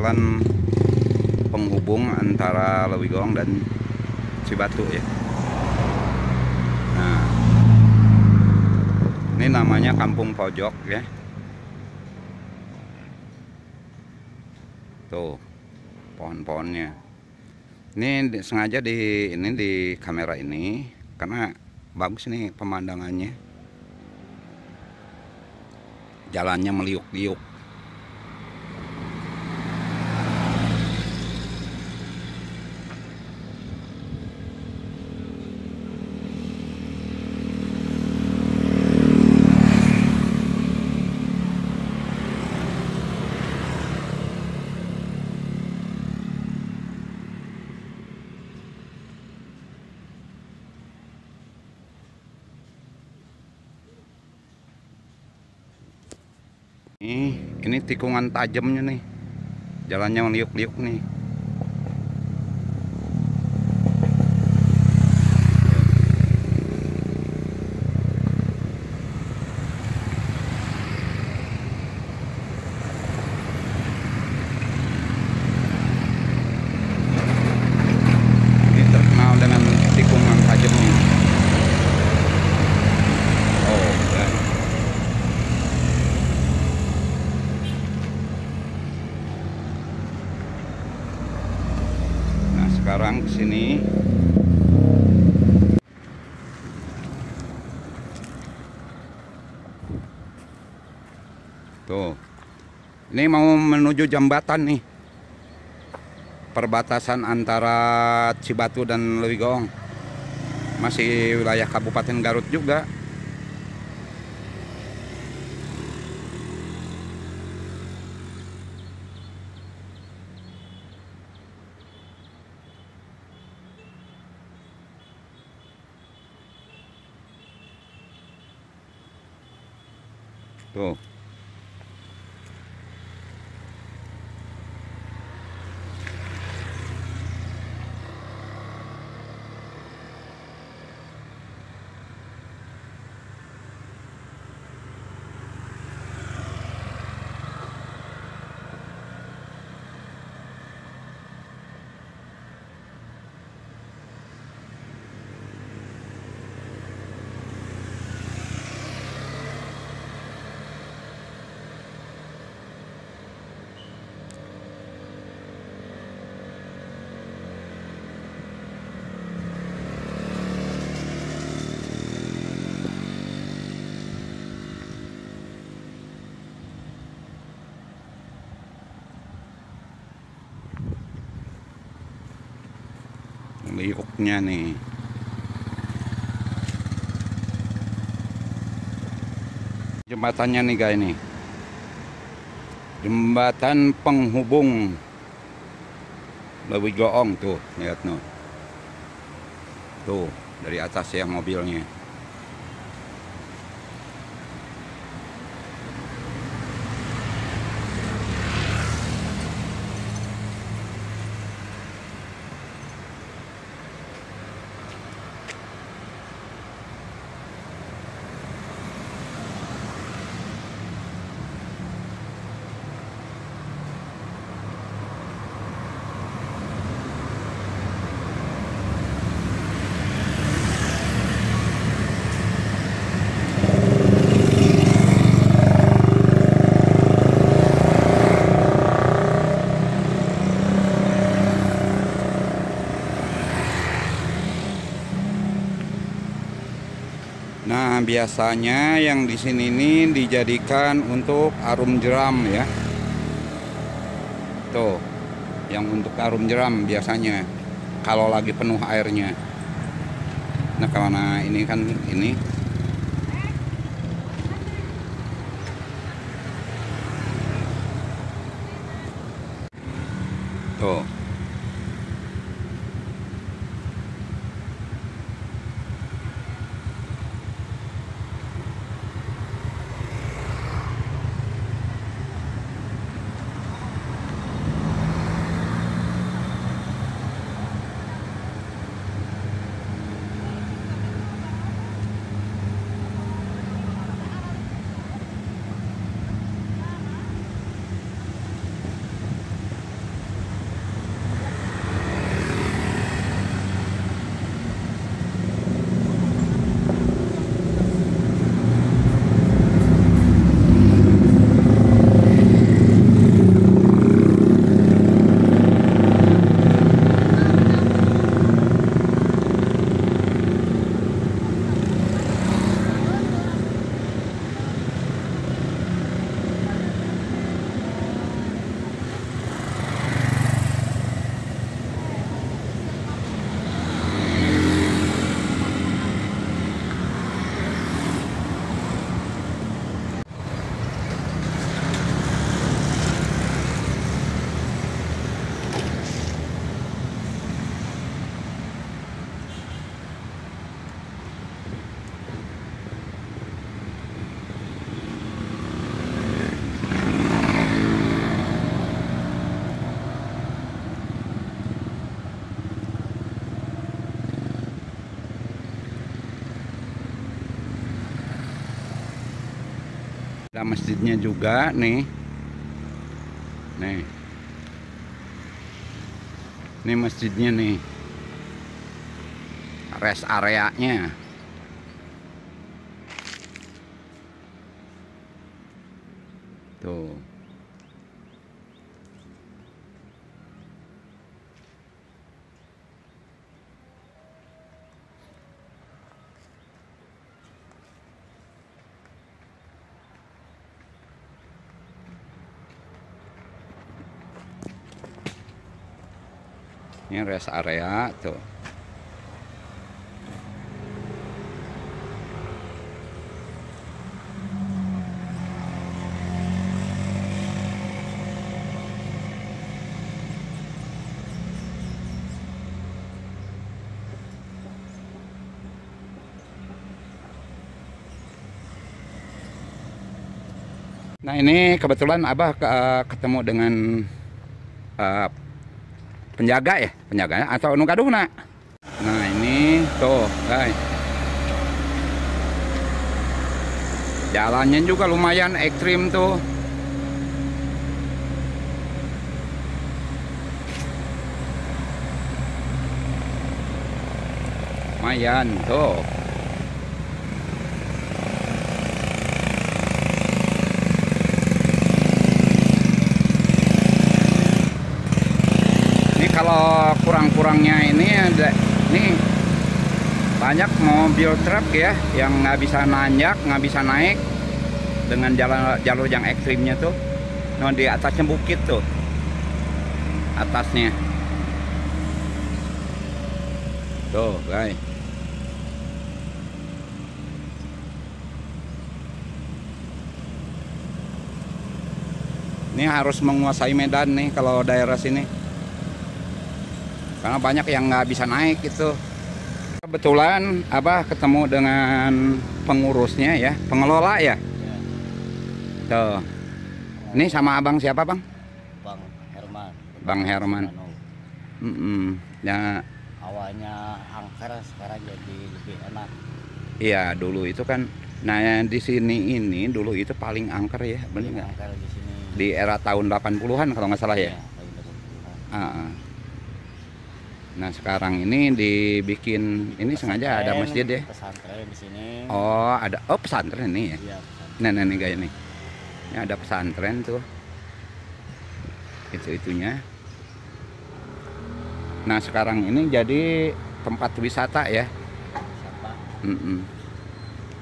jalan penghubung antara Lewigong dan Cibatu ya. Nah, ini namanya Kampung Pojok ya. Tuh pohon-pohonnya. Ini sengaja di kamera ini karena bagus nih pemandangannya. Jalannya meliuk-liuk. Ini tikungan tajamnya nih, jalannya meliuk-liuk nih. Ini terkenal dengan tikungan tajamnya. Oh, ya. Sekarang kesini tuh, ini mau menuju jembatan nih, perbatasan antara Cibatu dan Lewigong, masih wilayah Kabupaten Garut juga. Tuh. Liuknya nih. Jembatannya nih guys nih. Jembatan penghubung Lewigong tuh, lihat tuh. Tuh, dari atas ya mobilnya. Nah, biasanya yang di sini ini dijadikan untuk arum jeram ya. Tuh, yang untuk arum jeram biasanya kalau lagi penuh airnya. Nah, karena ini kan ini tuh. Ada masjidnya juga nih. Nih. Ini masjidnya nih. Rest areanya. Tuh. Ini rest area tuh. Nah ini kebetulan Abah ketemu dengan eh, penjaga ya, penjaganya atau nu kadungna. Nah ini tuh guys, jalannya juga lumayan ekstrim tuh. Lumayan tuh. Kalau kurang-kurangnya ini ada nih banyak mobil truk ya yang nggak bisa nanjak, nggak bisa naik dengan jalur yang ekstrimnya tuh. Nah di atasnya bukit tuh, atasnya tuh guys. Ini harus menguasai medan nih kalau daerah sini. Karena banyak yang nggak bisa naik gitu. Kebetulan Abah ketemu dengan pengurusnya ya, pengelola ya. Tuh. Ini sama abang siapa bang? Bang Herman. Bang Herman. Ya. Awalnya angker, sekarang jadi lebih enak. Iya dulu itu kan. Nah di sini ini dulu itu paling angker ya, benar nggak? Angker di sini. Di era tahun 80-an kalau nggak salah ya. Nah sekarang ini dibikin ini sengaja ada masjid ya. Pesantren di sini. Oh ada, oh pesantren ini ya. Iya, Nah nih kayak nih. Ini ada pesantren tuh. Itunya. Nah sekarang ini jadi tempat wisata ya.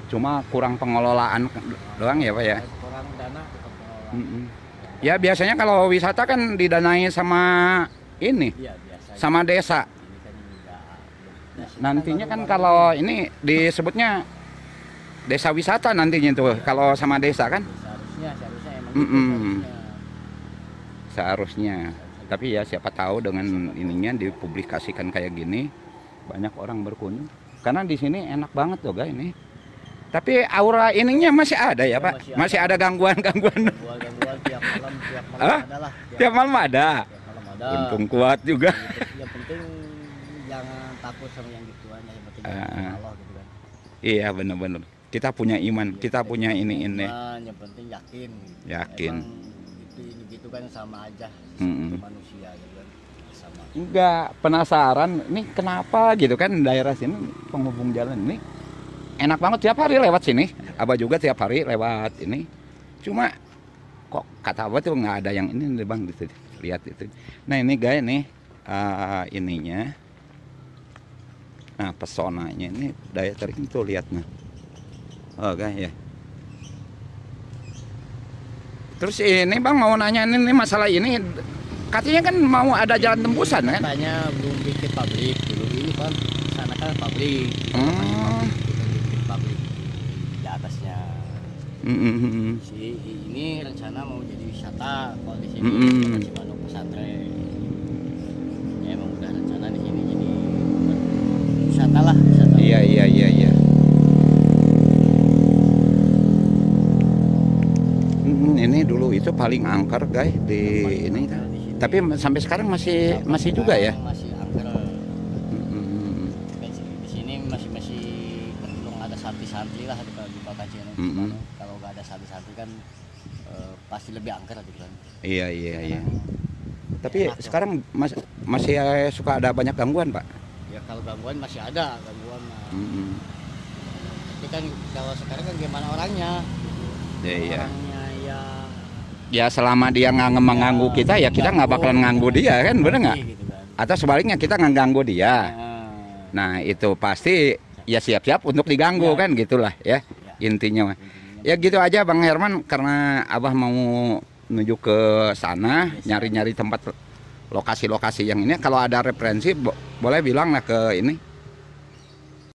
Cuma kurang pengelolaan doang ya Pak ya. Kurang dana untuk pengelolaan. Ya biasanya kalau wisata kan didanai sama ini. Iya, sama desa. Nantinya kan kalau ini disebutnya desa wisata nantinya tuh kalau sama desa kan. Seharusnya emang seharusnya. Tapi ya siapa tahu dengan ininya dipublikasikan kayak gini banyak orang berkunjung. Karena di sini enak banget tuh guys ini. Tapi aura ininya masih ada ya Pak? Masih ada gangguan-gangguan. Gangguan tiap malam ada lah. Tiap malam ada. Untung kuat juga. Yang penting jangan takut sama yang gituan, yang penting Allah gitu kan. Iya benar-benar. Kita punya iman, kita punya ini. Yang penting yakin. Yakin. Gitu kan sama aja manusia gitu kan. Sama. Enggak penasaran, nih kenapa gitu kan daerah sini penghubung jalan ini enak banget tiap hari lewat sini. Abah juga tiap hari lewat ini. Cuma kok kata Abah tuh nggak ada yang ini bang gitu. Lihat itu. Nah ini guys nih ininya. Nah pesonanya ini daya tarik tuh lihat nah. Oh guys ya. Terus ini bang mau nanya ini masalah ini katanya kan mau ada jalan tembusan kan? Katanya belum bikin pabrik dulu ini kan sana kan pabrik. Bikin pabrik di atasnya. Ini rencana mau jadi wisata kalau di sini masih Bandung pesantren. Ya emang udah rencana di sini jadi wisata lah. Iya. Ini dulu itu paling angker guys di ini. Tapi sampai sekarang masih juga ya. Masih angker. Di sini masih belum ada santri-santri lah di kota sih ya. Kalau nggak ada santri-santri kan pasti lebih angker gitu kan. Iya. Karena Tapi enak, sekarang masih suka ada banyak gangguan, Pak. ya kalau gangguan masih ada gangguan. Tapi kan kalau sekarang kan gimana orangnya? Iya. Orangnya ya Ya selama dia nggak mengganggu kita ya kita nggak bakalan ganggu dia kan, bener nggak? gitu kan. Atau sebaliknya kita nggak ganggu dia. Nah, Nah itu pasti ya siap-siap untuk diganggu Ya. kan gitulah ya intinya mah. Ya gitu aja Bang Herman, karena Abah mau menuju ke sana nyari-nyari tempat lokasi-lokasi yang ini. Kalau ada referensi boleh bilang lah ke ini